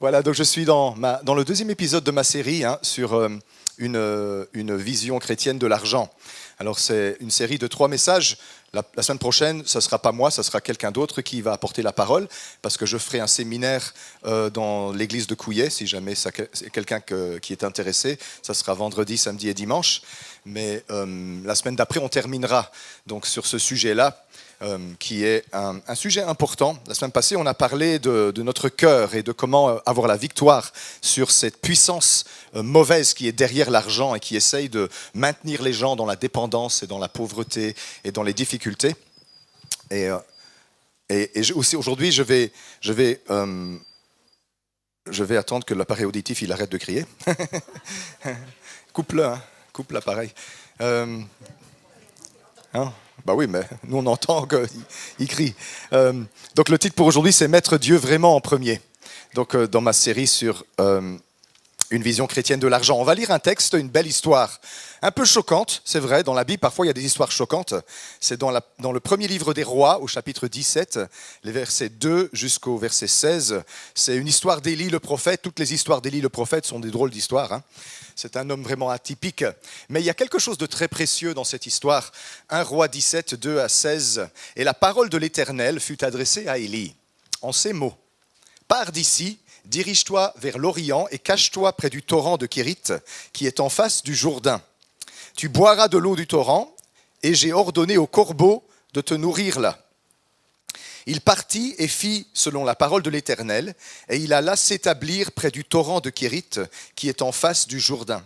Voilà, donc je suis dans le deuxième épisode de ma série sur une vision chrétienne de l'argent. Alors c'est une série de 3 messages. La semaine prochaine, ce ne sera pas moi, ce sera quelqu'un d'autre qui va apporter la parole, parce que je ferai un séminaire dans l'église de Couillet, si jamais c'est quelqu'un qui est intéressé. Ça sera vendredi, samedi et dimanche. Mais la semaine d'après, on terminera donc sur ce sujet-là, qui est un sujet important. La semaine passée, on a parlé de notre cœur et de comment avoir la victoire sur cette puissance mauvaise qui est derrière l'argent et qui essaye de maintenir les gens dans la dépendance et dans la pauvreté et dans les difficultés. Et aussi aujourd'hui, je vais attendre que l'appareil auditif il arrête de crier. Coupe-le, hein. Coupe l'appareil. Bah oui, mais nous on entend qu'il crie. Donc le titre pour aujourd'hui, c'est Mettre Dieu vraiment en premier. Donc dans ma série sur une vision chrétienne de l'argent, on va lire un texte, une belle histoire, un peu choquante, c'est vrai. Dans la Bible, parfois il y a des histoires choquantes. C'est dans le premier livre des Rois, au chapitre 17, les versets 2 jusqu'au verset 16. C'est une histoire d'Élie le prophète. Toutes les histoires d'Élie le prophète sont des drôles d'histoires. C'est un homme vraiment atypique. Mais il y a quelque chose de très précieux dans cette histoire. 1 Roi 17, 2 à 16. « Et la parole de l'Éternel fut adressée à Élie, en ces mots. Pars d'ici, dirige-toi vers l'Orient et cache-toi près du torrent de Kérith, qui est en face du Jourdain. Tu boiras de l'eau du torrent, et j'ai ordonné aux corbeaux de te nourrir là. » Il partit et fit selon la parole de l'Éternel, et il alla s'établir près du torrent de Kérith, qui est en face du Jourdain.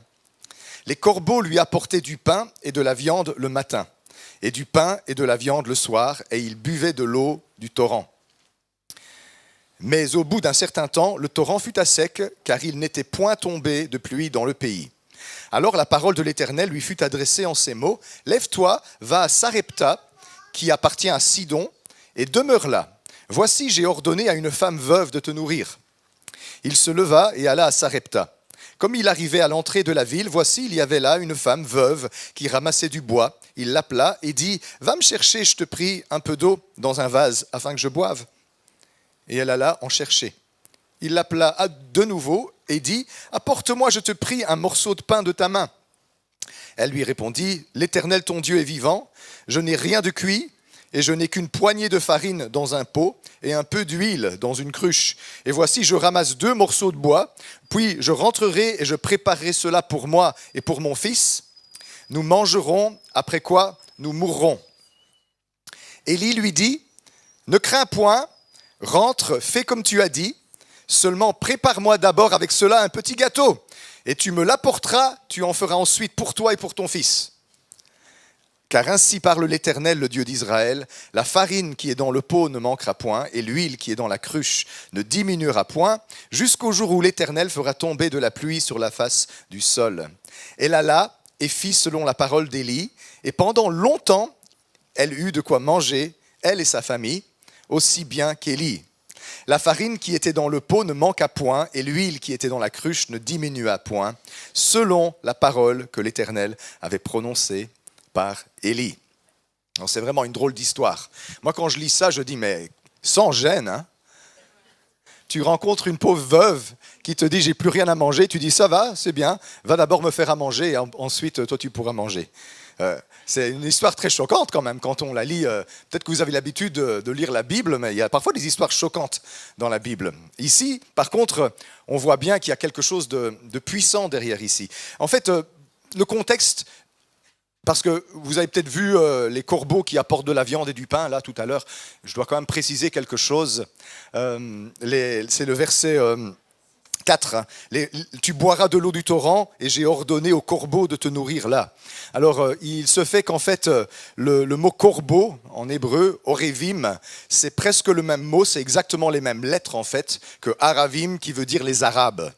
Les corbeaux lui apportaient du pain et de la viande le matin, et du pain et de la viande le soir, et il buvait de l'eau du torrent. Mais au bout d'un certain temps, le torrent fut à sec, car il n'était point tombé de pluie dans le pays. Alors la parole de l'Éternel lui fut adressée en ces mots, « Lève-toi, va à Sarepta, qui appartient à Sidon, et demeure là. Voici, j'ai ordonné à une femme veuve de te nourrir. » Il se leva et alla à Sarepta. Comme il arrivait à l'entrée de la ville, voici, il y avait là une femme veuve qui ramassait du bois. Il l'appela et dit, « Va me chercher, je te prie, un peu d'eau dans un vase, afin que je boive. » Et elle alla en chercher. Il l'appela de nouveau et dit, « Apporte-moi, je te prie, un morceau de pain de ta main. » Elle lui répondit, « L'Éternel ton Dieu est vivant, je n'ai rien de cuit, et je n'ai qu'une poignée de farine dans un pot et un peu d'huile dans une cruche. Et voici, je ramasse 2 morceaux de bois, puis je rentrerai et je préparerai cela pour moi et pour mon fils. Nous mangerons, après quoi nous mourrons. » Élie lui dit, « Ne crains point, rentre, fais comme tu as dit, seulement prépare-moi d'abord avec cela un petit gâteau, et tu me l'apporteras, tu en feras ensuite pour toi et pour ton fils. Car ainsi parle l'Éternel, le Dieu d'Israël, la farine qui est dans le pot ne manquera point, et l'huile qui est dans la cruche ne diminuera point, jusqu'au jour où l'Éternel fera tomber de la pluie sur la face du sol. » Elle alla et fit selon la parole d'Élie, et pendant longtemps, elle eut de quoi manger, elle et sa famille, aussi bien qu'Élie. La farine qui était dans le pot ne manqua point, et l'huile qui était dans la cruche ne diminua point, selon la parole que l'Éternel avait prononcée par Élie. Alors, c'est vraiment une drôle d'histoire. Moi, quand je lis ça, je dis, mais sans gêne, tu rencontres une pauvre veuve qui te dit, j'ai plus rien à manger, tu dis, ça va, c'est bien, va d'abord me faire à manger, et ensuite, toi, tu pourras manger. C'est une histoire très choquante quand même, quand on la lit. Peut-être que vous avez l'habitude de lire la Bible, mais il y a parfois des histoires choquantes dans la Bible. Ici, par contre, on voit bien qu'il y a quelque chose de puissant derrière ici. En fait, le contexte... Parce que vous avez peut-être vu les corbeaux qui apportent de la viande et du pain, là, tout à l'heure. Je dois quand même préciser quelque chose. C'est le verset 4. Tu boiras de l'eau du torrent et j'ai ordonné aux corbeaux de te nourrir là. Alors, il se fait qu'en fait, le mot corbeau, en hébreu, orévim, c'est presque le même mot, c'est exactement les mêmes lettres, en fait, que aravim, qui veut dire les Arabes.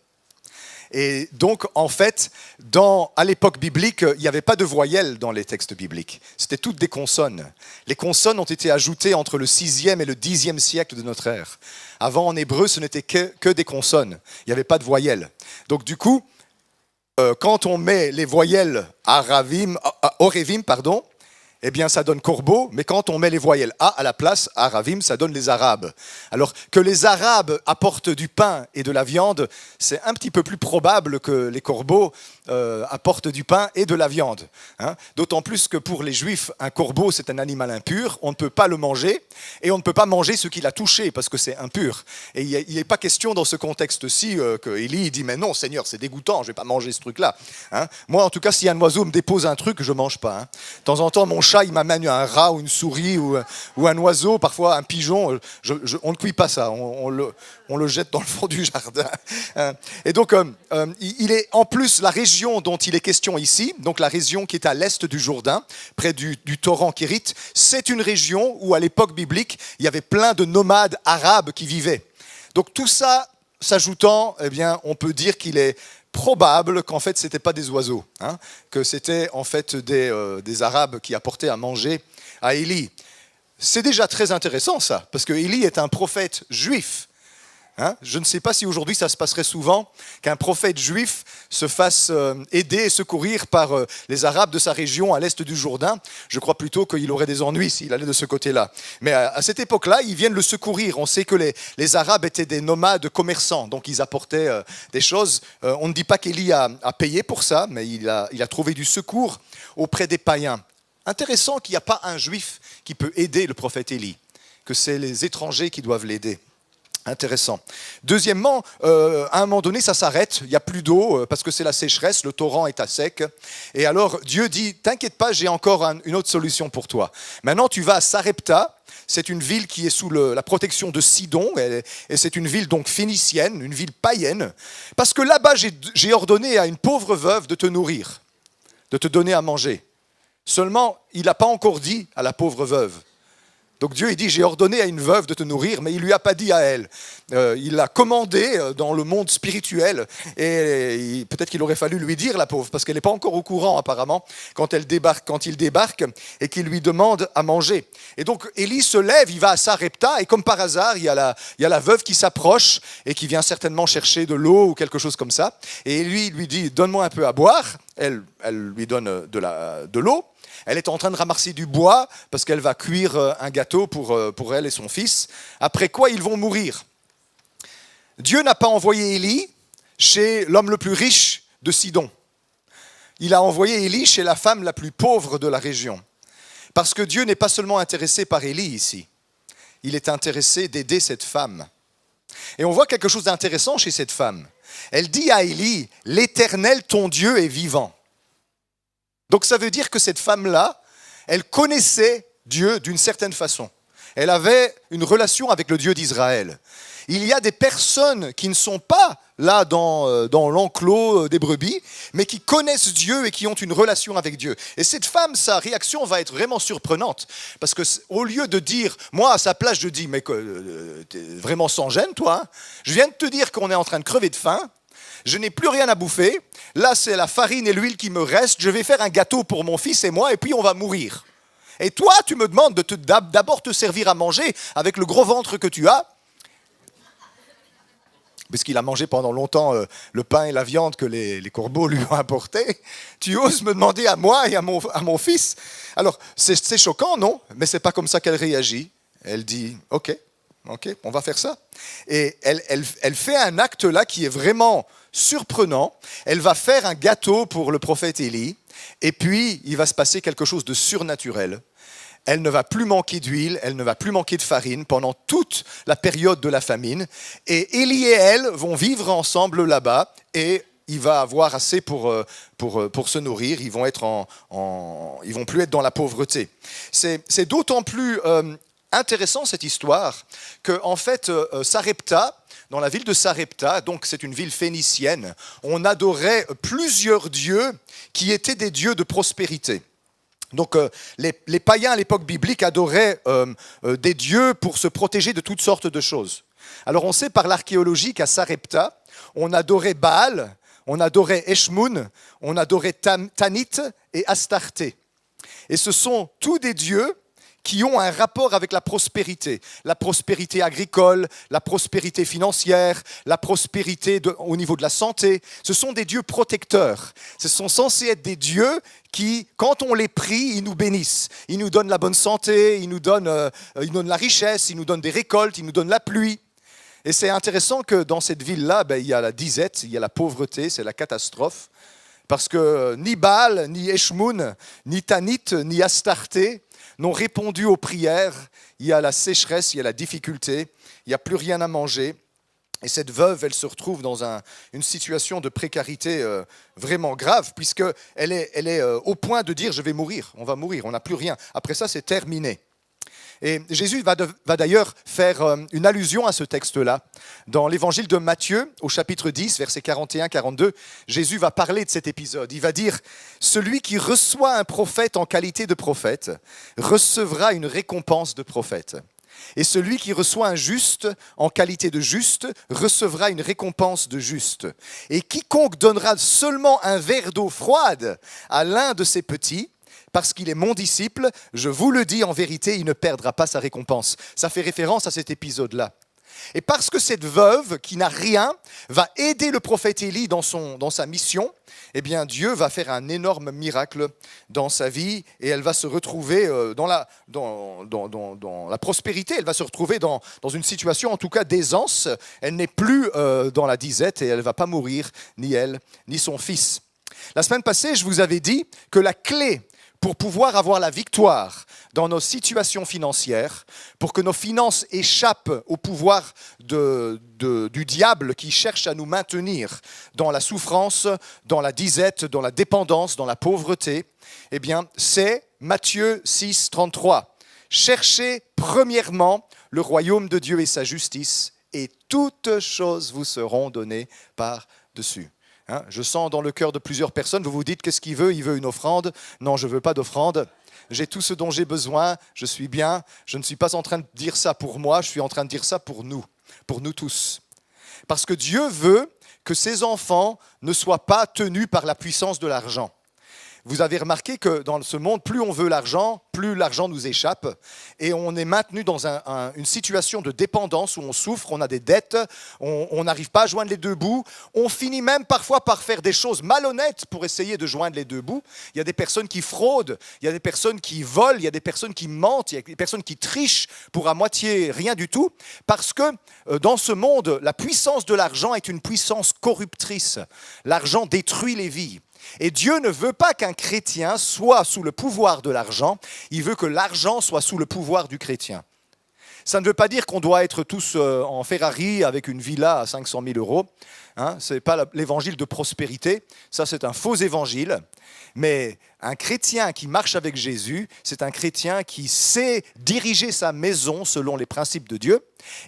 Et donc, en fait, à l'époque biblique, il n'y avait pas de voyelles dans les textes bibliques. C'était toutes des consonnes. Les consonnes ont été ajoutées entre le 6e et le 10e siècle de notre ère. Avant, en hébreu, ce n'était que des consonnes. Il n'y avait pas de voyelles. Donc, du coup, quand on met les voyelles orévim, eh bien ça donne corbeau, mais quand on met les voyelles A à la place, Aravim, ça donne les Arabes. Alors que les Arabes apportent du pain et de la viande, c'est un petit peu plus probable que les corbeaux apportent du pain et de la viande. Hein. D'autant plus que pour les Juifs, un corbeau c'est un animal impur, on ne peut pas le manger, et on ne peut pas manger ce qu'il a touché, parce que c'est impur. Et il n'est pas question dans ce contexte-ci que Élie dit « mais non Seigneur, c'est dégoûtant, je ne vais pas manger ce truc-là. Hein. » Moi en tout cas, si un oiseau me dépose un truc, je ne mange pas. Hein. De temps en temps, mon chat, il m'amène un rat ou une souris ou un oiseau, parfois un pigeon. On ne cuit pas ça, on le jette dans le fond du jardin. Et donc, il est en plus la région dont il est question ici, donc la région qui est à l'est du Jourdain, près du torrent Kérit, c'est une région où à l'époque biblique, il y avait plein de nomades arabes qui vivaient. Donc tout ça s'ajoutant, eh bien, on peut dire qu'il est probable qu'en fait, ce n'étaient pas des oiseaux, hein, que c'était en fait des Arabes qui apportaient à manger à Élie. C'est déjà très intéressant ça, parce que Élie est un prophète juif. Hein, je ne sais pas si aujourd'hui ça se passerait souvent qu'un prophète juif se fasse aider et secourir par les Arabes de sa région à l'est du Jourdain. Je crois plutôt qu'il aurait des ennuis s'il allait de ce côté-là. Mais à cette époque-là, ils viennent le secourir. On sait que les Arabes étaient des nomades commerçants, donc ils apportaient des choses. On ne dit pas qu'Élie a payé pour ça, mais il a trouvé du secours auprès des païens. Intéressant qu'il n'y a pas un juif qui peut aider le prophète Élie, que c'est les étrangers qui doivent l'aider. Intéressant. Deuxièmement, à un moment donné, ça s'arrête, il n'y a plus d'eau parce que c'est la sécheresse, le torrent est à sec. Et alors Dieu dit, t'inquiète pas, j'ai encore une autre solution pour toi. Maintenant, tu vas à Sarepta, c'est une ville qui est sous la protection de Sidon, et c'est une ville donc phénicienne, une ville païenne, parce que là-bas, j'ai ordonné à une pauvre veuve de te nourrir, de te donner à manger. Seulement, il n'a pas encore dit à la pauvre veuve. Donc Dieu, il dit, j'ai ordonné à une veuve de te nourrir, mais il ne lui a pas dit à elle. Il l'a commandé dans le monde spirituel, et peut-être qu'il aurait fallu lui dire, la pauvre, parce qu'elle n'est pas encore au courant apparemment, quand il débarque, et qu'il lui demande à manger. Et donc Élie se lève, il va à Sarepta, et comme par hasard, il y a la veuve qui s'approche, et qui vient certainement chercher de l'eau ou quelque chose comme ça. Et lui, il lui dit, donne-moi un peu à boire. Elle lui donne de l'eau. Elle est en train de ramasser du bois parce qu'elle va cuire un gâteau pour elle et son fils, après quoi ils vont mourir. Dieu n'a pas envoyé Élie chez l'homme le plus riche de Sidon. Il a envoyé Élie chez la femme la plus pauvre de la région. Parce que Dieu n'est pas seulement intéressé par Élie ici, il est intéressé d'aider cette femme. Et on voit quelque chose d'intéressant chez cette femme. Elle dit à Élie, « L'Éternel, ton Dieu, est vivant. » Donc ça veut dire que cette femme-là, elle connaissait Dieu d'une certaine façon. Elle avait une relation avec le Dieu d'Israël. Il y a des personnes qui ne sont pas là dans l'enclos des brebis, mais qui connaissent Dieu et qui ont une relation avec Dieu. Et cette femme, sa réaction va être vraiment surprenante. Parce qu'au lieu de dire, moi à sa place je dis, mais t'es vraiment sans gêne toi, hein, je viens de te dire qu'on est en train de crever de faim, je n'ai plus rien à bouffer, là c'est la farine et l'huile qui me restent, je vais faire un gâteau pour mon fils et moi, et puis on va mourir. Et toi, tu me demandes d'abord te servir à manger avec le gros ventre que tu as, puisqu'il a mangé pendant longtemps le pain et la viande que les corbeaux lui ont apporté, tu oses me demander à moi et à mon fils. Alors, c'est choquant, non? Mais ce n'est pas comme ça qu'elle réagit. Elle dit, ok, on va faire ça. Et elle fait un acte là qui est vraiment surprenant. Elle va faire un gâteau pour le prophète Élie, et puis il va se passer quelque chose de surnaturel. Elle ne va plus manquer d'huile, elle ne va plus manquer de farine pendant toute la période de la famine. Et Élie et elle vont vivre ensemble là-bas, et il va avoir assez pour se nourrir. Ils vont plus être dans la pauvreté. C'est d'autant plus intéressant cette histoire que en fait Sarepta, dans la ville de Sarepta, donc c'est une ville phénicienne, on adorait plusieurs dieux qui étaient des dieux de prospérité. Donc les païens à l'époque biblique adoraient des dieux pour se protéger de toutes sortes de choses. Alors on sait par l'archéologie qu'à Sarepta, on adorait Baal, on adorait Eshmoun, on adorait Tanit et Astarté. Et ce sont tous des dieux qui ont un rapport avec la prospérité agricole, la prospérité financière, la prospérité au niveau de la santé. Ce sont des dieux protecteurs. Ce sont censés être des dieux qui, quand on les prie, ils nous bénissent. Ils nous donnent la bonne santé, ils nous donnent la richesse, ils nous donnent des récoltes, ils nous donnent la pluie. Et c'est intéressant que dans cette ville-là, il y a la disette, il y a la pauvreté, c'est la catastrophe. Parce que ni Baal, ni Eshmoun, ni Tanit, ni Astarté n'ont répondu aux prières. Il y a la sécheresse, il y a la difficulté, il n'y a plus rien à manger. Et cette veuve, elle se retrouve dans une situation de précarité vraiment grave, puisqu'elle est au point de dire « je vais mourir, on va mourir, on n'a plus rien ». Après ça, c'est terminé. Et Jésus va d'ailleurs faire une allusion à ce texte-là. Dans l'évangile de Matthieu, au chapitre 10, versets 41-42, Jésus va parler de cet épisode. Il va dire « Celui qui reçoit un prophète en qualité de prophète recevra une récompense de prophète. Et celui qui reçoit un juste en qualité de juste recevra une récompense de juste. Et quiconque donnera seulement un verre d'eau froide à l'un de ses petits, parce qu'il est mon disciple, je vous le dis en vérité, il ne perdra pas sa récompense. » Ça fait référence à cet épisode-là. Et parce que cette veuve, qui n'a rien, va aider le prophète Élie dans sa mission, eh bien Dieu va faire un énorme miracle dans sa vie et elle va se retrouver dans la prospérité, elle va se retrouver dans une situation en tout cas d'aisance. Elle n'est plus dans la disette et elle ne va pas mourir, ni elle, ni son fils. La semaine passée, je vous avais dit que la clé pour pouvoir avoir la victoire dans nos situations financières, pour que nos finances échappent au pouvoir du diable qui cherche à nous maintenir dans la souffrance, dans la disette, dans la dépendance, dans la pauvreté, eh bien, c'est Matthieu 6, 33. « Cherchez premièrement le royaume de Dieu et sa justice, et toutes choses vous seront données par-dessus. » Je sens dans le cœur de plusieurs personnes, vous vous dites, qu'est-ce qu'il veut ? Il veut une offrande. Non, je ne veux pas d'offrande. J'ai tout ce dont j'ai besoin, je suis bien. Je ne suis pas en train de dire ça pour moi, je suis en train de dire ça pour nous tous. Parce que Dieu veut que ses enfants ne soient pas tenus par la puissance de l'argent. Vous avez remarqué que dans ce monde, plus on veut l'argent, plus l'argent nous échappe. Et on est maintenu dans une situation de dépendance où on souffre, on a des dettes, on n'arrive pas à joindre les deux bouts. On finit même parfois par faire des choses malhonnêtes pour essayer de joindre les deux bouts. Il y a des personnes qui fraudent, il y a des personnes qui volent, il y a des personnes qui mentent, il y a des personnes qui trichent pour à moitié rien du tout. Parce que dans ce monde, la puissance de l'argent est une puissance corruptrice. L'argent détruit les vies. Et Dieu ne veut pas qu'un chrétien soit sous le pouvoir de l'argent, il veut que l'argent soit sous le pouvoir du chrétien. Ça ne veut pas dire qu'on doit être tous en Ferrari avec une villa à 500 000 euros. Ce n'est pas l'évangile de prospérité, ça c'est un faux évangile. Mais un chrétien qui marche avec Jésus, c'est un chrétien qui sait diriger sa maison selon les principes de Dieu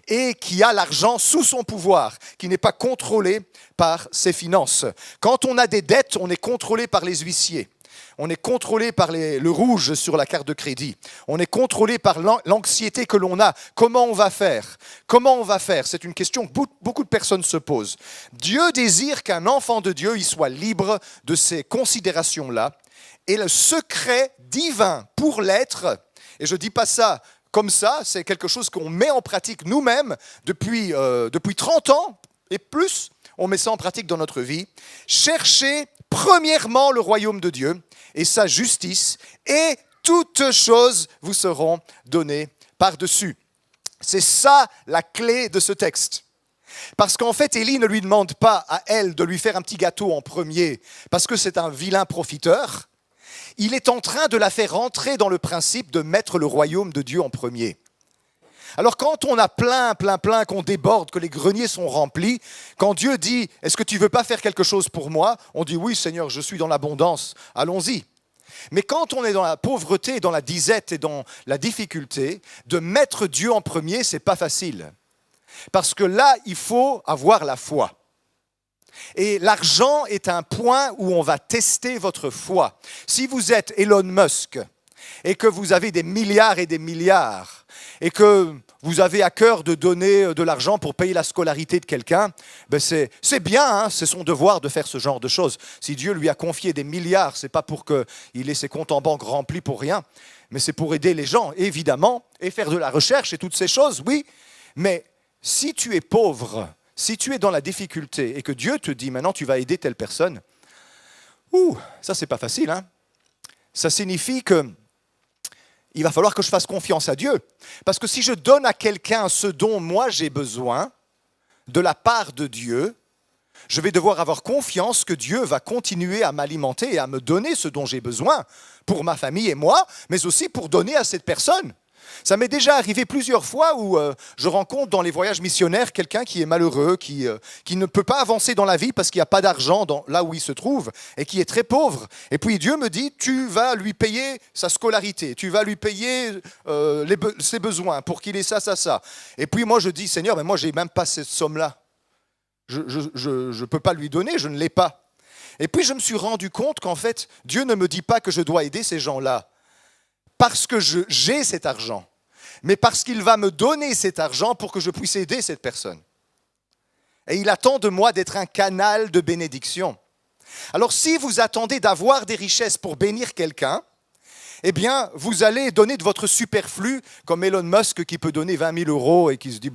et qui a l'argent sous son pouvoir, qui n'est pas contrôlé par ses finances. Quand on a des dettes, on est contrôlé par les huissiers. On est contrôlé par le rouge sur la carte de crédit. On est contrôlé par l'anxiété que l'on a. Comment on va faire ? Comment on va faire ? C'est une question que beaucoup de personnes se posent. Dieu désire qu'un enfant de Dieu il soit libre de ces considérations-là. Et le secret divin pour l'être, et je ne dis pas ça comme ça, c'est quelque chose qu'on met en pratique nous-mêmes depuis 30 ans et plus, on met ça en pratique dans notre vie. Cherchez premièrement le royaume de Dieu et sa justice, et toutes choses vous seront données par-dessus. C'est ça la clé de ce texte. Parce qu'en fait, Élie ne lui demande pas à elle de lui faire un petit gâteau en premier, parce que c'est un vilain profiteur. Il est en train de la faire entrer dans le principe de mettre le royaume de Dieu en premier. Alors quand on a plein, qu'on déborde, que les greniers sont remplis, quand Dieu dit « Est-ce que tu ne veux pas faire quelque chose pour moi ?» On dit « Oui Seigneur, je suis dans l'abondance, allons-y ». Mais quand on est dans la pauvreté, dans la disette et dans la difficulté, de mettre Dieu en premier, ce n'est pas facile. Parce que là, il faut avoir la foi. Et l'argent est un point où on va tester votre foi. Si vous êtes Elon Musk et que vous avez des milliards et des milliards et que vous avez à cœur de donner de l'argent pour payer la scolarité de quelqu'un, ben c'est bien, c'est son devoir de faire ce genre de choses. Si Dieu lui a confié des milliards, ce n'est pas pour qu'il ait ses comptes en banque remplis pour rien. mais c'est pour aider les gens, évidemment, et faire de la recherche et toutes ces choses, oui. Mais si tu es pauvre, si tu es dans la difficulté et que Dieu te dit maintenant tu vas aider telle personne, ça c'est pas facile, hein. Ça signifie que il va falloir que je fasse confiance à Dieu. Parce que si je donne à quelqu'un ce dont moi j'ai besoin, de la part de Dieu, je vais devoir avoir confiance que Dieu va continuer à m'alimenter et à me donner ce dont j'ai besoin pour ma famille et moi, mais aussi pour donner à cette personne. Ça m'est déjà arrivé plusieurs fois où je rencontre dans les voyages missionnaires quelqu'un qui est malheureux, qui ne peut pas avancer dans la vie parce qu'il n'y a pas d'argent là où il se trouve et qui est très pauvre. Et puis Dieu me dit, tu vas lui payer sa scolarité, tu vas lui payer ses besoins pour qu'il ait ça. Et puis moi je dis, Seigneur, mais moi je n'ai même pas cette somme-là. Je ne peux pas lui donner, je ne l'ai pas. Et puis je me suis rendu compte qu'en fait, Dieu ne me dit pas que je dois aider ces gens-là parce que j'ai cet argent, mais parce qu'il va me donner cet argent pour que je puisse aider cette personne. Et il attend de moi d'être un canal de bénédiction. Alors si vous attendez d'avoir des richesses pour bénir quelqu'un, eh bien, vous allez donner de votre superflu, comme Elon Musk qui peut donner 20 000 euros et qui se dit,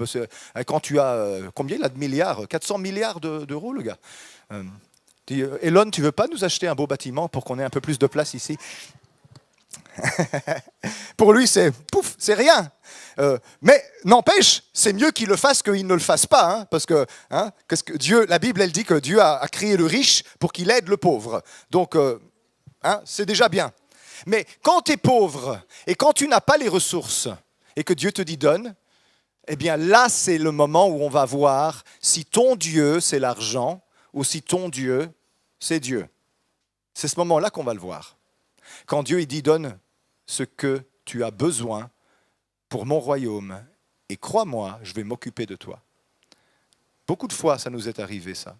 quand tu as, combien il a de milliards 400 milliards d'euros, le gars. Dit, Elon, tu ne veux pas nous acheter un beau bâtiment pour qu'on ait un peu plus de place ici? Pour lui, c'est rien. Mais n'empêche, c'est mieux qu'il le fasse qu'il ne le fasse pas. Hein, parce que Dieu, la Bible, elle dit que Dieu a créé le riche pour qu'il aide le pauvre. Donc, c'est déjà bien. Mais quand tu es pauvre et quand tu n'as pas les ressources et que Dieu te dit donne, eh bien là, c'est le moment où on va voir si ton Dieu, c'est l'argent ou si ton Dieu, c'est Dieu. C'est ce moment-là qu'on va le voir. Quand Dieu il dit donne ce que tu as besoin pour mon royaume et crois-moi, je vais m'occuper de toi. Beaucoup de fois, ça nous est arrivé, ça.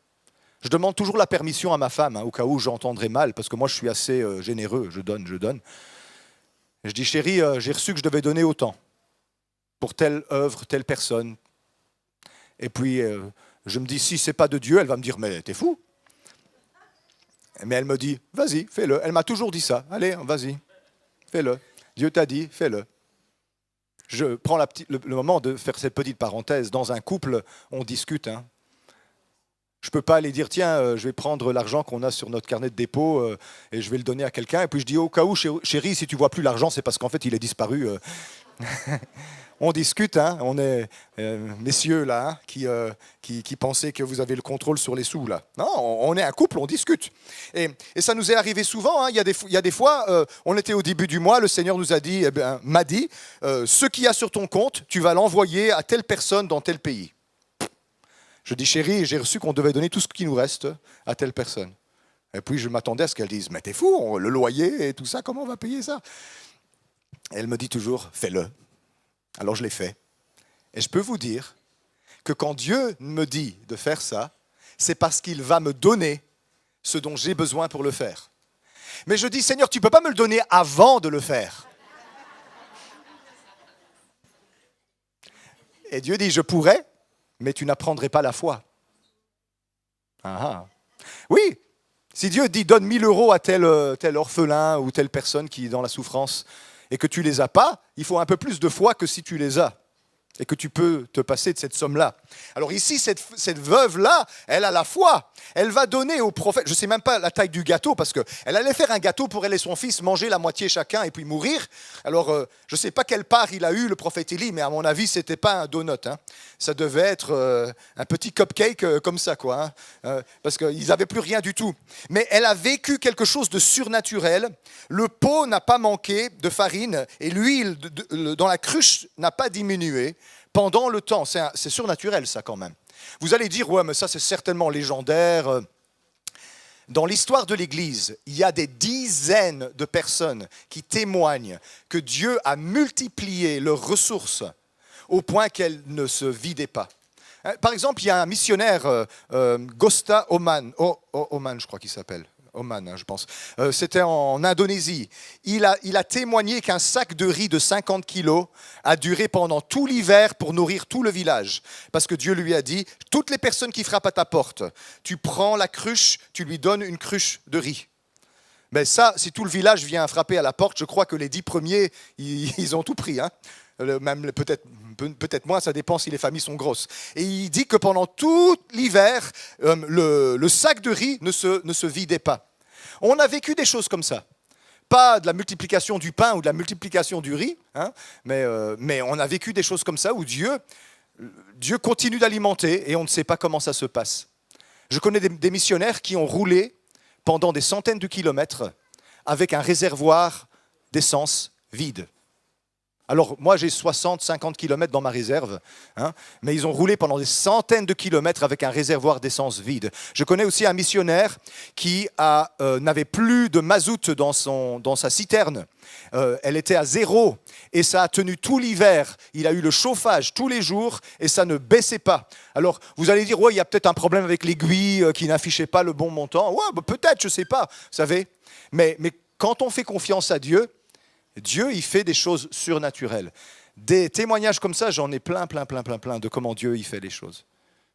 Je demande toujours la permission à ma femme, au cas où j'entendrai mal, parce que moi je suis assez généreux, je donne. Et je dis, chérie, j'ai reçu que je devais donner autant pour telle œuvre, telle personne. Et puis je me dis, si ce n'est pas de Dieu, elle va me dire, mais t'es fou. Mais elle me dit, vas-y, fais-le. Elle m'a toujours dit ça, allez, vas-y, fais-le. Dieu t'a dit, fais-le. Je prends le moment de faire cette petite parenthèse. Dans un couple, on discute, hein. Je ne peux pas aller dire, tiens, je vais prendre l'argent qu'on a sur notre carnet de dépôt et je vais le donner à quelqu'un. Et puis je dis, au cas où, chérie, si tu ne vois plus l'argent, c'est parce qu'en fait, il est disparu. On discute, hein, on est messieurs là, hein, qui pensaient que vous avez le contrôle sur les sous. Là. Non, on est un couple, on discute. Et ça nous est arrivé souvent. Hein, il y a des fois, on était au début du mois, le Seigneur nous a dit, m'a dit, ce qu'il y a sur ton compte, tu vas l'envoyer à telle personne dans tel pays. Je dis, chérie, j'ai reçu qu'on devait donner tout ce qui nous reste à telle personne. Et puis je m'attendais à ce qu'elle dise, mais t'es fou, le loyer et tout ça, comment on va payer ça? Et elle me dit toujours, fais-le. Alors je l'ai fait. Et je peux vous dire que quand Dieu me dit de faire ça, c'est parce qu'il va me donner ce dont j'ai besoin pour le faire. Mais je dis, Seigneur, tu ne peux pas me le donner avant de le faire. Et Dieu dit, je pourrais, mais tu n'apprendrais pas la foi. Oui, si Dieu dit donne 1000 euros à tel orphelin ou telle personne qui est dans la souffrance et que tu ne les as pas, il faut un peu plus de foi que si tu les as et que tu peux te passer de cette somme-là. Alors ici, cette veuve-là, elle a la foi. Elle va donner au prophète, je ne sais même pas la taille du gâteau, parce qu'elle allait faire un gâteau pour elle et son fils, manger la moitié chacun et puis mourir. Alors, je ne sais pas quelle part il a eu, le prophète Élie, mais à mon avis, ce n'était pas un donut. Hein. Ça devait être un petit cupcake comme ça, quoi. Hein, parce qu'ils n'avaient plus rien du tout. Mais elle a vécu quelque chose de surnaturel. Le pot n'a pas manqué de farine et l'huile dans la cruche n'a pas diminué. Pendant le temps, c'est surnaturel ça quand même. Vous allez dire, ouais mais ça c'est certainement légendaire. Dans l'histoire de l'Église, il y a des dizaines de personnes qui témoignent que Dieu a multiplié leurs ressources au point qu'elles ne se vidaient pas. Par exemple, il y a un missionnaire, Gosta Oman, Oman je crois qu'il s'appelle. Oman, hein, je pense. C'était en Indonésie. Il a témoigné qu'un sac de riz de 50 kilos a duré pendant tout l'hiver pour nourrir tout le village. Parce que Dieu lui a dit, toutes les personnes qui frappent à ta porte, tu prends la cruche, tu lui donnes une cruche de riz. Mais ça, si tout le village vient frapper à la porte, je crois que les 10 premiers, ils ont tout pris. Hein. Même peut-être moins, ça dépend si les familles sont grosses. Et il dit que pendant tout l'hiver, le sac de riz ne se vidait pas. On a vécu des choses comme ça. Pas de la multiplication du pain ou de la multiplication du riz, hein, mais on a vécu des choses comme ça où Dieu continue d'alimenter et on ne sait pas comment ça se passe. Je connais des missionnaires qui ont roulé pendant des centaines de kilomètres avec un réservoir d'essence vide. Alors moi j'ai 60-50 kilomètres dans ma réserve, hein, mais ils ont roulé pendant des centaines de kilomètres avec un réservoir d'essence vide. Je connais aussi un missionnaire qui n'avait plus de mazout dans sa citerne. Elle était à 0 et ça a tenu tout l'hiver. Il a eu le chauffage tous les jours et ça ne baissait pas. Alors vous allez dire, ouais, il y a peut-être un problème avec l'aiguille qui n'affichait pas le bon montant. Ouais, bah, peut-être, je ne sais pas, vous savez. Mais quand on fait confiance à Dieu, Dieu, il fait des choses surnaturelles. Des témoignages comme ça, j'en ai plein de comment Dieu, il fait les choses.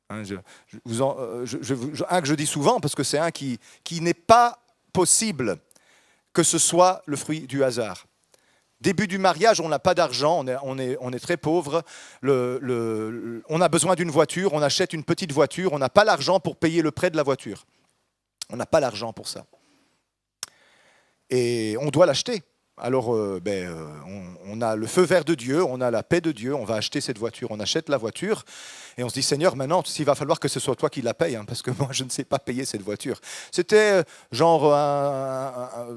Un que je dis souvent, parce que c'est un qui n'est pas possible que ce soit le fruit du hasard. Début du mariage, on n'a pas d'argent, on est très pauvre, on a besoin d'une voiture, on achète une petite voiture, on n'a pas l'argent pour payer le prêt de la voiture. On n'a pas l'argent pour ça. Et on doit l'acheter. Alors, on a le feu vert de Dieu, on a la paix de Dieu, on va acheter cette voiture, on achète la voiture, et on se dit, Seigneur, maintenant, il va falloir que ce soit toi qui la paye, hein, parce que moi, je ne sais pas payer cette voiture. C'était genre à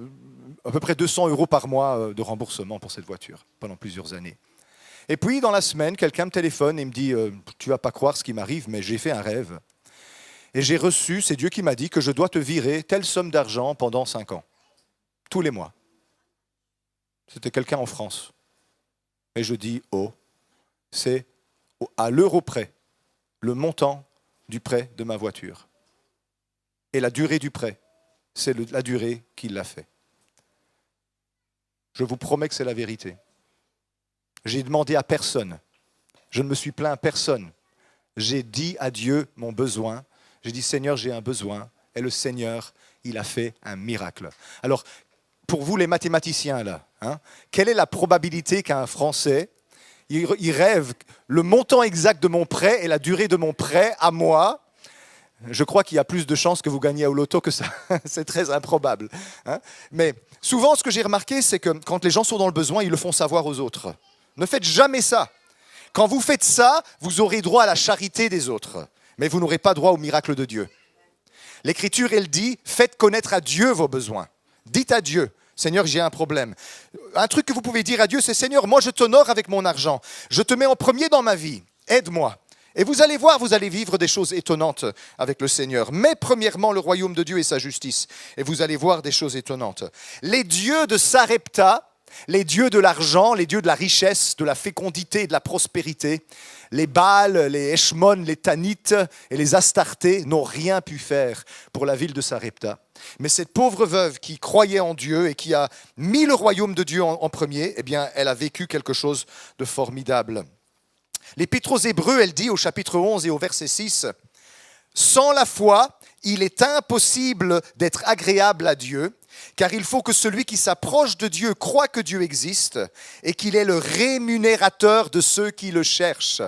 peu près 200 € par mois de remboursement pour cette voiture, pendant plusieurs années. Et puis, dans la semaine, quelqu'un me téléphone et me dit, tu ne vas pas croire ce qui m'arrive, mais j'ai fait un rêve. Et j'ai reçu, c'est Dieu qui m'a dit que je dois te virer telle somme d'argent pendant 5 ans, tous les mois. C'était quelqu'un en France. Et je dis, oh, c'est à l'euro près le montant du prêt de ma voiture. Et la durée du prêt, c'est la durée qu'il l'a fait. Je vous promets que c'est la vérité. J'ai demandé à personne. Je ne me suis plaint à personne. J'ai dit à Dieu mon besoin. J'ai dit, Seigneur, j'ai un besoin. Et le Seigneur, il a fait un miracle. Alors, pour vous les mathématiciens, là, hein, quelle est la probabilité qu'un Français, il rêve le montant exact de mon prêt et la durée de mon prêt à moi? Je crois qu'il y a plus de chances que vous gagniez au loto que ça. C'est très improbable. Hein. Mais souvent, ce que j'ai remarqué, c'est que quand les gens sont dans le besoin, ils le font savoir aux autres. Ne faites jamais ça. Quand vous faites ça, vous aurez droit à la charité des autres, mais vous n'aurez pas droit au miracle de Dieu. L'Écriture, elle dit, faites connaître à Dieu vos besoins. Dites à Dieu, Seigneur, j'ai un problème. Un truc que vous pouvez dire à Dieu, c'est Seigneur, moi je t'honore avec mon argent. Je te mets en premier dans ma vie. Aide-moi. Et vous allez voir, vous allez vivre des choses étonnantes avec le Seigneur. Mais premièrement, le royaume de Dieu et sa justice. Et vous allez voir des choses étonnantes. Les dieux de Sarepta, les dieux de l'argent, les dieux de la richesse, de la fécondité et de la prospérité, les Baals, les Eshmon, les Tanites et les Astartés n'ont rien pu faire pour la ville de Sarepta. Mais cette pauvre veuve qui croyait en Dieu et qui a mis le royaume de Dieu en premier, eh bien, elle a vécu quelque chose de formidable. L'Épître aux Hébreux, elle dit au chapitre 11 et au verset 6, « Sans la foi, il est impossible d'être agréable à Dieu, car il faut que celui qui s'approche de Dieu croit que Dieu existe et qu'il est le rémunérateur de ceux qui le cherchent. »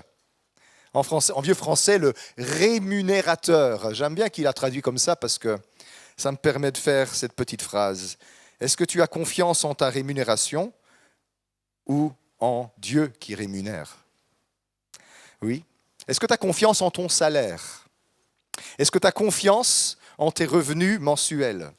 En vieux français, le rémunérateur. J'aime bien qu'il a traduit comme ça parce que ça me permet de faire cette petite phrase. Est-ce que tu as confiance en ta rémunération ou en Dieu qui rémunère? Oui. Est-ce que tu as confiance en ton salaire? Est-ce que tu as confiance en tes revenus mensuels,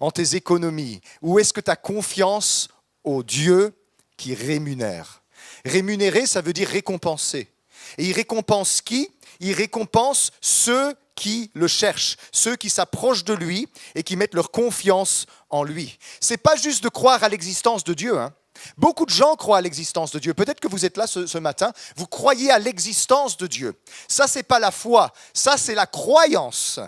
en tes économies? Ou est-ce que tu as confiance au Dieu qui rémunère? Rémunérer, ça veut dire récompenser. Et il récompense qui? Il récompense ceux qui le cherchent, ceux qui s'approchent de lui et qui mettent leur confiance en lui. Ce n'est pas juste de croire à l'existence de Dieu. Hein. Beaucoup de gens croient à l'existence de Dieu. Peut-être que vous êtes là ce matin, vous croyez à l'existence de Dieu. Ça, ce n'est pas la foi, ça, c'est la croyance.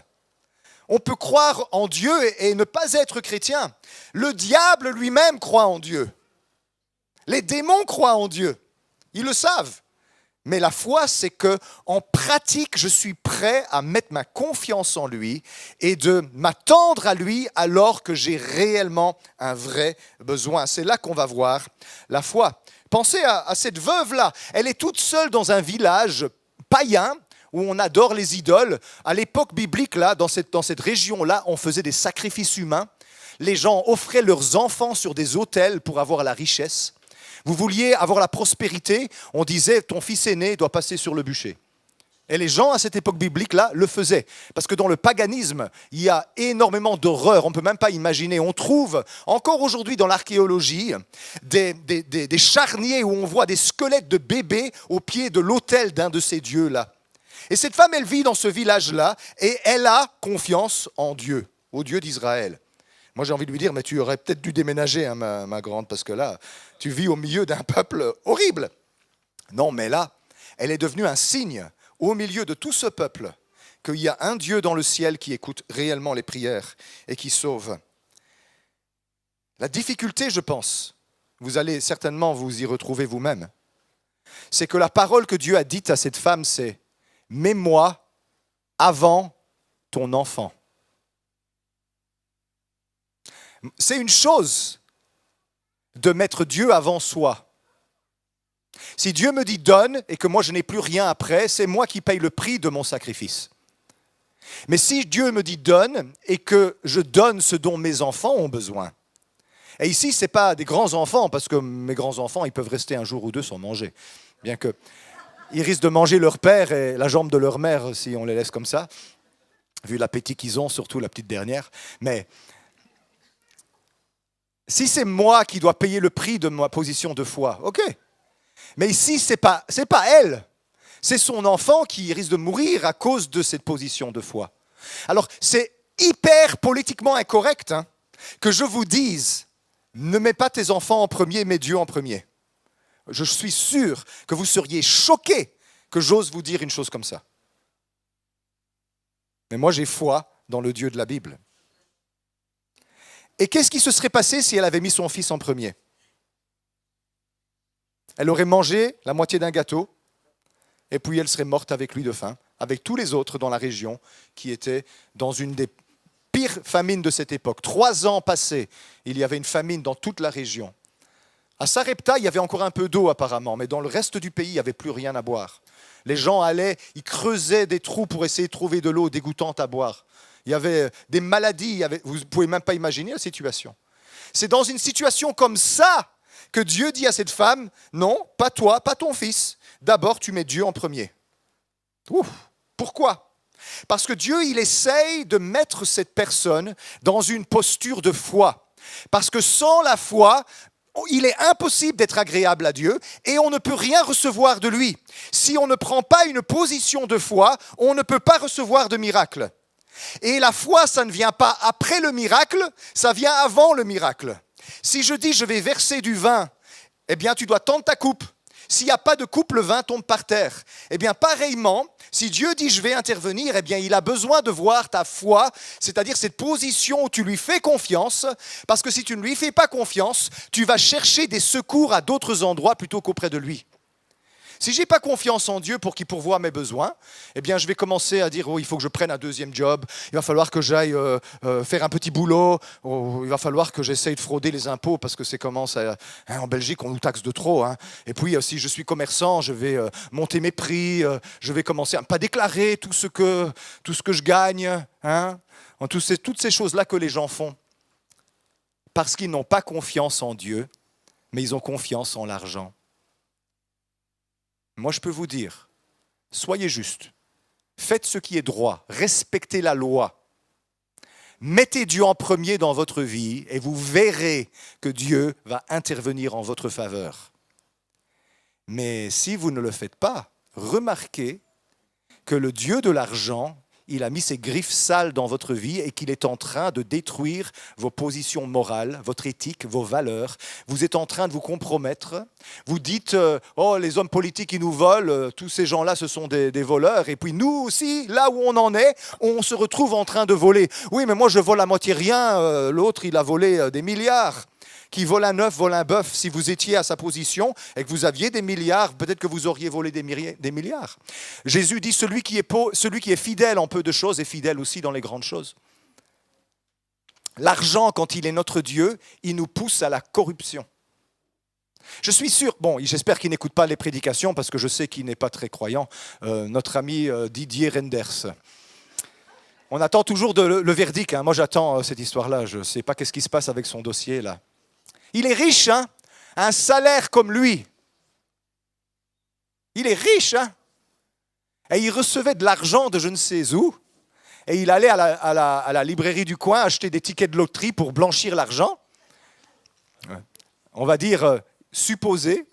On peut croire en Dieu et ne pas être chrétien. Le diable lui-même croit en Dieu. Les démons croient en Dieu. Ils le savent. Mais la foi, c'est que en pratique, je suis prêt à mettre ma confiance en lui et de m'attendre à lui alors que j'ai réellement un vrai besoin. C'est là qu'on va voir la foi. Pensez à cette veuve-là. Elle est toute seule dans un village païen où on adore les idoles. À l'époque biblique, là, dans cette région-là, on faisait des sacrifices humains. Les gens offraient leurs enfants sur des autels pour avoir la richesse. Vous vouliez avoir la prospérité, on disait ton fils aîné doit passer sur le bûcher. Et les gens à cette époque biblique-là le faisaient. Parce que dans le paganisme, il y a énormément d'horreurs, on ne peut même pas imaginer. On trouve encore aujourd'hui dans l'archéologie des charniers où on voit des squelettes de bébés au pied de l'autel d'un de ces dieux-là. Et cette femme, elle vit dans ce village-là et elle a confiance en Dieu, au Dieu d'Israël. Moi, j'ai envie de lui dire, mais tu aurais peut-être dû déménager, hein, ma grande, parce que là, tu vis au milieu d'un peuple horrible. Non, mais là, elle est devenue un signe au milieu de tout ce peuple qu'il y a un Dieu dans le ciel qui écoute réellement les prières et qui sauve. La difficulté, je pense, vous allez certainement vous y retrouver vous-même, c'est que la parole que Dieu a dite à cette femme, c'est « Mets-moi avant ton enfant ». C'est une chose de mettre Dieu avant soi. Si Dieu me dit donne et que moi je n'ai plus rien après, c'est moi qui paye le prix de mon sacrifice. Mais si Dieu me dit donne et que je donne ce dont mes enfants ont besoin, et ici ce n'est pas des grands-enfants, parce que mes grands-enfants ils peuvent rester un jour ou deux sans manger, bien qu'ils risquent de manger leur père et la jambe de leur mère si on les laisse comme ça, vu l'appétit qu'ils ont, surtout la petite dernière, mais si c'est moi qui dois payer le prix de ma position de foi, ok. Mais ici, c'est pas elle. C'est son enfant qui risque de mourir à cause de cette position de foi. Alors, c'est hyper politiquement incorrect que je vous dise, ne mets pas tes enfants en premier, mets Dieu en premier. Je suis sûr que vous seriez choqués que j'ose vous dire une chose comme ça. Mais moi, j'ai foi dans le Dieu de la Bible. Et qu'est-ce qui se serait passé si elle avait mis son fils en premier? Elle aurait mangé la moitié d'un gâteau, et puis elle serait morte avec lui de faim, avec tous les autres dans la région qui étaient dans une des pires famines de cette époque. 3 ans passés, il y avait une famine dans toute la région. À Sarepta, il y avait encore un peu d'eau apparemment, mais dans le reste du pays, il n'y avait plus rien à boire. Les gens allaient, ils creusaient des trous pour essayer de trouver de l'eau dégoûtante à boire. Il y avait des maladies, vous ne pouvez même pas imaginer la situation. C'est dans une situation comme ça que Dieu dit à cette femme, non, pas toi, pas ton fils. D'abord, tu mets Dieu en premier. Ouf, pourquoi? Parce que Dieu, il essaye de mettre cette personne dans une posture de foi. Parce que sans la foi, il est impossible d'être agréable à Dieu et on ne peut rien recevoir de lui. Si on ne prend pas une position de foi, on ne peut pas recevoir de miracle. Et la foi, ça ne vient pas après le miracle, ça vient avant le miracle. Si je dis je vais verser du vin, eh bien tu dois tendre ta coupe. S'il n'y a pas de coupe, le vin tombe par terre. Eh bien pareillement, si Dieu dit je vais intervenir, eh bien il a besoin de voir ta foi, c'est-à-dire cette position où tu lui fais confiance, parce que si tu ne lui fais pas confiance, tu vas chercher des secours à d'autres endroits plutôt qu'auprès de lui. Si je n'ai pas confiance en Dieu pour qu'il pourvoie mes besoins, eh bien, je vais commencer à dire, oh, il faut que je prenne un deuxième job, il va falloir que j'aille faire un petit boulot, oh, il va falloir que j'essaye de frauder les impôts parce que c'est en Belgique, on nous taxe de trop. Et puis, si je suis commerçant, je vais monter mes prix, je vais commencer à ne pas déclarer tout ce que je gagne. Toutes ces choses-là que les gens font parce qu'ils n'ont pas confiance en Dieu, mais ils ont confiance en l'argent. Moi, je peux vous dire, soyez justes, faites ce qui est droit, respectez la loi, mettez Dieu en premier dans votre vie et vous verrez que Dieu va intervenir en votre faveur. Mais si vous ne le faites pas, remarquez que le Dieu de l'argent, il a mis ses griffes sales dans votre vie et qu'il est en train de détruire vos positions morales, votre éthique, vos valeurs. Vous êtes en train de vous compromettre. Vous dites, oh, les hommes politiques, ils nous volent, tous ces gens-là, ce sont des voleurs. Et puis nous aussi, là où on en est, on se retrouve en train de voler. Oui, mais moi, je vole à moitié rien, l'autre, il a volé des milliards. qui vole un œuf, vole un bœuf. Si vous étiez à sa position et que vous aviez des milliards, peut-être que vous auriez volé des milliards. Jésus dit, celui qui est fidèle en peu de choses est fidèle aussi dans les grandes choses. L'argent, quand il est notre Dieu, il nous pousse à la corruption. Je suis sûr, j'espère qu'il n'écoute pas les prédications parce que je sais qu'il n'est pas très croyant, notre ami Didier Renders. On attend toujours le verdict, hein. Moi j'attends cette histoire-là, je ne sais pas qu'est-ce qui se passe avec son dossier là. Il est riche, hein, un salaire comme lui. Il est riche, hein, et il recevait de l'argent de je ne sais où, et il allait à la librairie du coin acheter des tickets de loterie pour blanchir l'argent. On va dire supposé,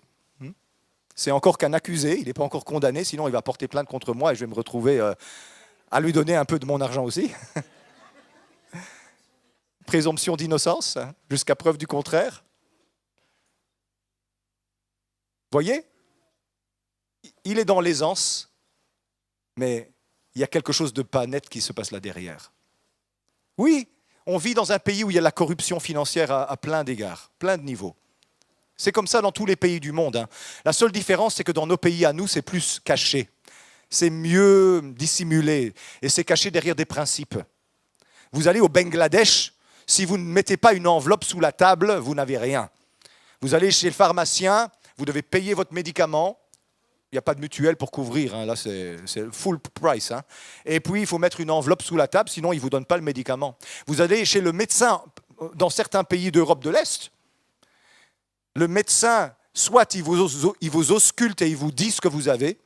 c'est encore qu'un accusé, il n'est pas encore condamné, sinon il va porter plainte contre moi et je vais me retrouver à lui donner un peu de mon argent aussi. Présomption d'innocence, hein, jusqu'à preuve du contraire. Voyez, il est dans l'aisance, mais il y a quelque chose de pas net qui se passe là derrière. Oui, on vit dans un pays où il y a la corruption financière à plein d'égards, plein de niveaux. C'est comme ça dans tous les pays du monde, hein. La seule différence, c'est que dans nos pays à nous, c'est plus caché. C'est mieux dissimulé et c'est caché derrière des principes. Vous allez au Bangladesh, si vous ne mettez pas une enveloppe sous la table, vous n'avez rien. Vous allez chez le pharmacien, vous devez payer votre médicament. Il n'y a pas de mutuelle pour couvrir, hein. Là c'est full price, hein. Et puis il faut mettre une enveloppe sous la table, sinon il ne vous donne pas le médicament. Vous allez chez le médecin dans certains pays d'Europe de l'Est. Le médecin, soit il vous ausculte et il vous dit ce que vous avez,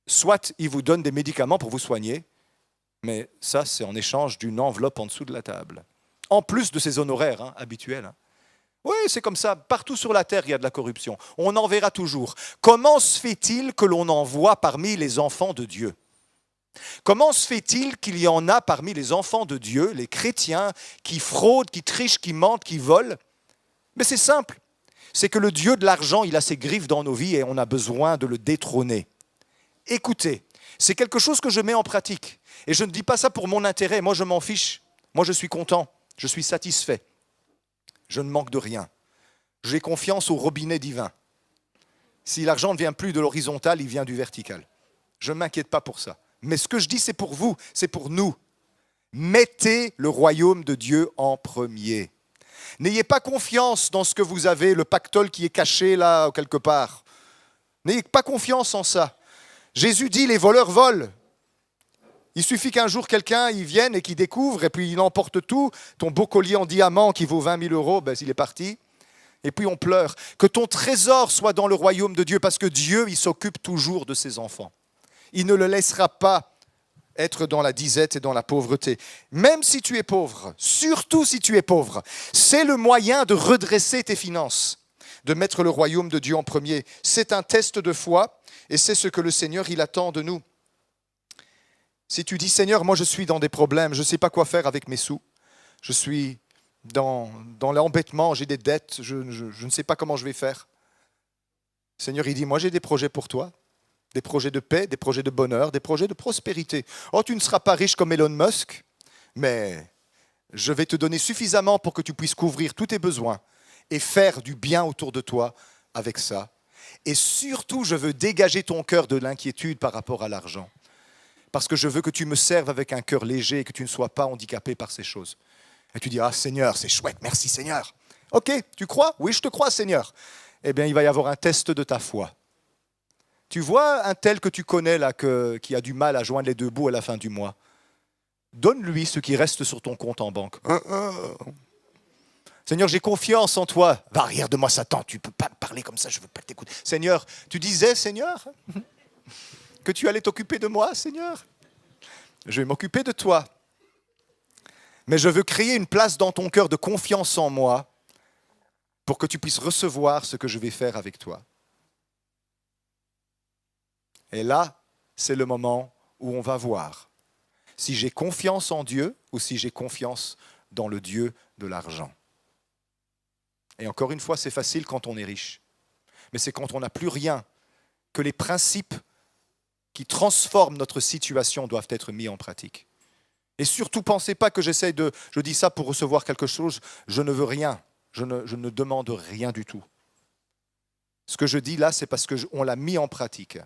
soit il vous donne des médicaments pour vous soigner, mais ça c'est en échange d'une enveloppe en dessous de la table. En plus de ses honoraires, hein, habituels. Hein. Oui, c'est comme ça. Partout sur la terre, il y a de la corruption. On en verra toujours. Comment se fait-il que l'on en voit parmi les enfants de Dieu ? Comment se fait-il qu'il y en a parmi les enfants de Dieu, les chrétiens, qui fraudent, qui trichent, qui mentent, qui volent ? Mais c'est simple. C'est que le Dieu de l'argent, il a ses griffes dans nos vies et on a besoin de le détrôner. Écoutez, c'est quelque chose que je mets en pratique. Et je ne dis pas ça pour mon intérêt. Moi, je m'en fiche. Moi, je suis content. Je suis satisfait. Je ne manque de rien. J'ai confiance au robinet divin. Si l'argent ne vient plus de l'horizontal, il vient du vertical. Je ne m'inquiète pas pour ça. Mais ce que je dis, c'est pour vous, c'est pour nous. Mettez le royaume de Dieu en premier. N'ayez pas confiance dans ce que vous avez, le pactole qui est caché là, quelque part. N'ayez pas confiance en ça. Jésus dit, les voleurs volent. Il suffit qu'un jour quelqu'un y vienne et qu'il découvre, et puis il emporte tout, ton beau collier en diamant qui vaut 20 000 €, il est parti. Et puis on pleure. Que ton trésor soit dans le royaume de Dieu, parce que Dieu, il s'occupe toujours de ses enfants. Il ne le laissera pas être dans la disette et dans la pauvreté. Même si tu es pauvre, surtout si tu es pauvre, c'est le moyen de redresser tes finances, de mettre le royaume de Dieu en premier. C'est un test de foi et c'est ce que le Seigneur, il attend de nous. Si tu dis, Seigneur, moi je suis dans des problèmes, je ne sais pas quoi faire avec mes sous, je suis dans l'embêtement, j'ai des dettes, je ne sais pas comment je vais faire. Seigneur, il dit, moi j'ai des projets pour toi. Des projets de paix, des projets de bonheur, des projets de prospérité. Oh, tu ne seras pas riche comme Elon Musk, mais je vais te donner suffisamment pour que tu puisses couvrir tous tes besoins et faire du bien autour de toi avec ça. Et surtout, je veux dégager ton cœur de l'inquiétude par rapport à l'argent. Parce que je veux que tu me serves avec un cœur léger et que tu ne sois pas handicapé par ces choses. Et tu dis, ah Seigneur, c'est chouette, merci Seigneur. Ok, tu crois ? Oui, je te crois Seigneur. Eh bien, il va y avoir un test de ta foi. Tu vois un tel que tu connais là, qui a du mal à joindre les deux bouts à la fin du mois. Donne-lui ce qui reste sur ton compte en banque. Seigneur, j'ai confiance en toi. Va arrière de moi, Satan, tu ne peux pas me parler comme ça, je ne veux pas t'écouter. Seigneur, tu disais, Seigneur, que tu allais t'occuper de moi, Seigneur. Je vais m'occuper de toi. Mais je veux créer une place dans ton cœur de confiance en moi pour que tu puisses recevoir ce que je vais faire avec toi. Et là, c'est le moment où on va voir si j'ai confiance en Dieu ou si j'ai confiance dans le Dieu de l'argent. Et encore une fois, c'est facile quand on est riche. Mais c'est quand on n'a plus rien que les principes qui transforment notre situation doivent être mis en pratique. Et surtout, pensez pas que je dis ça pour recevoir quelque chose. Je ne veux rien. Je ne demande rien du tout. Ce que je dis là, c'est parce qu'on l'a mis en pratique.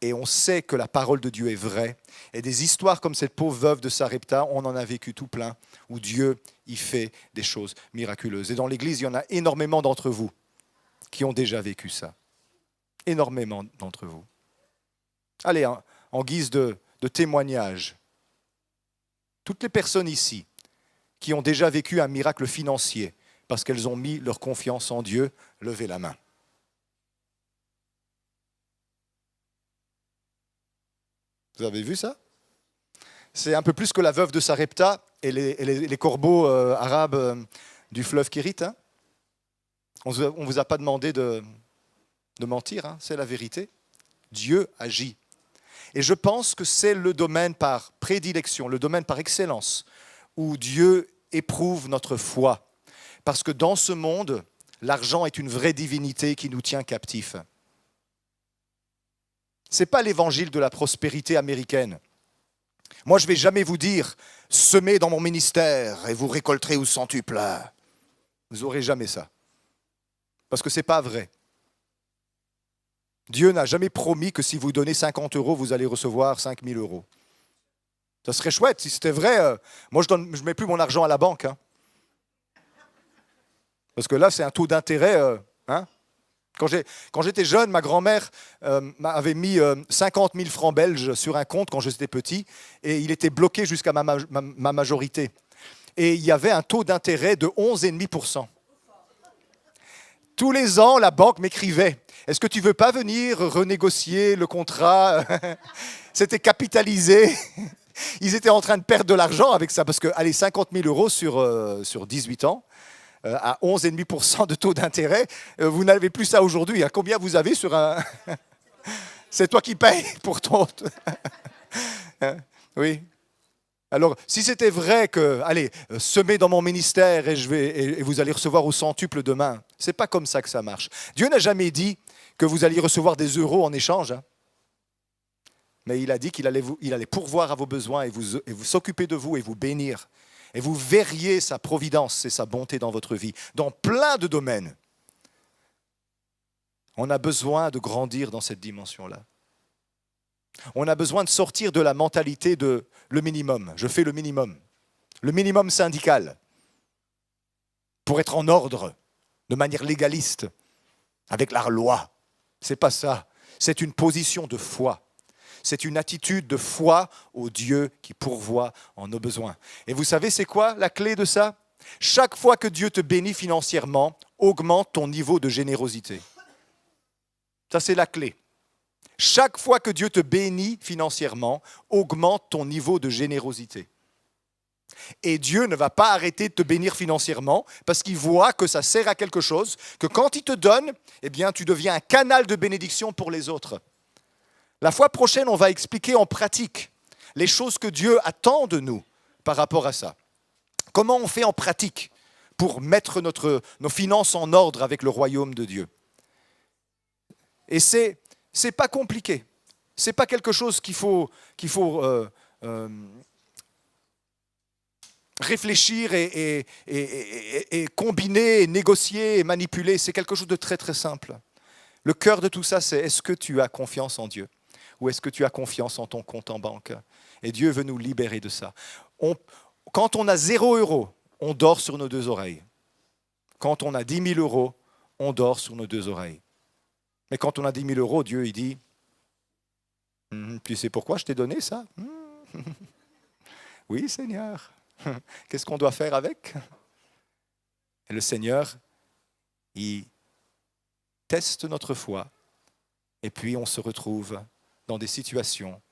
Et on sait que la parole de Dieu est vraie. Et des histoires comme cette pauvre veuve de Sarepta, on en a vécu tout plein, où Dieu y fait des choses miraculeuses. Et dans l'Église, il y en a énormément d'entre vous qui ont déjà vécu ça. Énormément d'entre vous. Allez, en guise de témoignage, toutes les personnes ici qui ont déjà vécu un miracle financier parce qu'elles ont mis leur confiance en Dieu, levez la main. Vous avez vu ça? C'est un peu plus que la veuve de Sarepta et les corbeaux arabes du fleuve Kérit. Hein? On ne vous a pas demandé de mentir, hein? C'est la vérité. Dieu agit. Et je pense que c'est le domaine par prédilection, le domaine par excellence, où Dieu éprouve notre foi. Parce que dans ce monde, l'argent est une vraie divinité qui nous tient captifs. Ce n'est pas l'évangile de la prospérité américaine. Moi, je ne vais jamais vous dire « semez dans mon ministère et vous récolterez au centuple ». Vous n'aurez jamais ça. Parce que ce n'est pas vrai. Dieu n'a jamais promis que si vous donnez 50 €, vous allez recevoir 5 000 €. Ça serait chouette si c'était vrai. Moi, je ne mets plus mon argent à la banque. Hein. Parce que là, c'est un taux d'intérêt... hein. Quand j'étais jeune, ma grand-mère m'avait mis 50 000 francs belges sur un compte quand j'étais petit et il était bloqué jusqu'à ma majorité. Et il y avait un taux d'intérêt de 11,5%. Tous les ans, la banque m'écrivait « Est-ce que tu ne veux pas venir renégocier le contrat ?» C'était capitalisé. Ils étaient en train de perdre de l'argent avec ça parce que, allez, 50 000 € sur 18 ans, à 11,5% de taux d'intérêt, vous n'avez plus ça aujourd'hui. Hein. Combien vous avez sur un... C'est toi qui payes pour ton... Oui. Alors, si c'était vrai que, allez, semez dans mon ministère et vous allez recevoir au centuple demain, c'est pas comme ça que ça marche. Dieu n'a jamais dit que vous alliez recevoir des euros en échange, hein. Mais il a dit qu'il allait pourvoir à vos besoins et vous s'occuper de vous et vous bénir. Et vous verriez sa providence et sa bonté dans votre vie, dans plein de domaines. On a besoin de grandir dans cette dimension-là. On a besoin de sortir de la mentalité de le minimum. Je fais le minimum syndical, pour être en ordre, de manière légaliste, avec la loi. Ce n'est pas ça. C'est une position de foi. C'est une attitude de foi au Dieu qui pourvoit en nos besoins. Et vous savez, c'est quoi la clé de ça? Chaque fois que Dieu te bénit financièrement, augmente ton niveau de générosité. Ça, c'est la clé. Chaque fois que Dieu te bénit financièrement, augmente ton niveau de générosité. Et Dieu ne va pas arrêter de te bénir financièrement parce qu'il voit que ça sert à quelque chose, que quand il te donne, eh bien, tu deviens un canal de bénédiction pour les autres. La fois prochaine, on va expliquer en pratique les choses que Dieu attend de nous par rapport à ça. Comment on fait en pratique pour mettre nos finances en ordre avec le royaume de Dieu. Et c'est pas compliqué. C'est pas quelque chose qu'il faut réfléchir et combiner, et négocier et manipuler. C'est quelque chose de très très simple. Le cœur de tout ça, c'est est-ce que tu as confiance en Dieu ou est-ce que tu as confiance en ton compte en banque? Et Dieu veut nous libérer de ça. Quand on a 0 €, on dort sur nos deux oreilles. Quand on a 10 000 €, on dort sur nos deux oreilles. Mais quand on a 10 000 €, Dieu il dit tu sais pourquoi je t'ai donné ça? Oui, Seigneur. Qu'est-ce qu'on doit faire avec? Et le Seigneur, il teste notre foi et puis on se retrouve dans des situations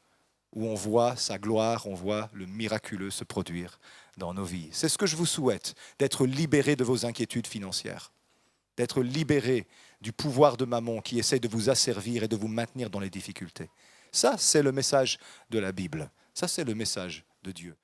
où on voit sa gloire, on voit le miraculeux se produire dans nos vies. C'est ce que je vous souhaite, d'être libéré de vos inquiétudes financières, d'être libéré du pouvoir de Mammon qui essaie de vous asservir et de vous maintenir dans les difficultés. Ça, c'est le message de la Bible. Ça, c'est le message de Dieu.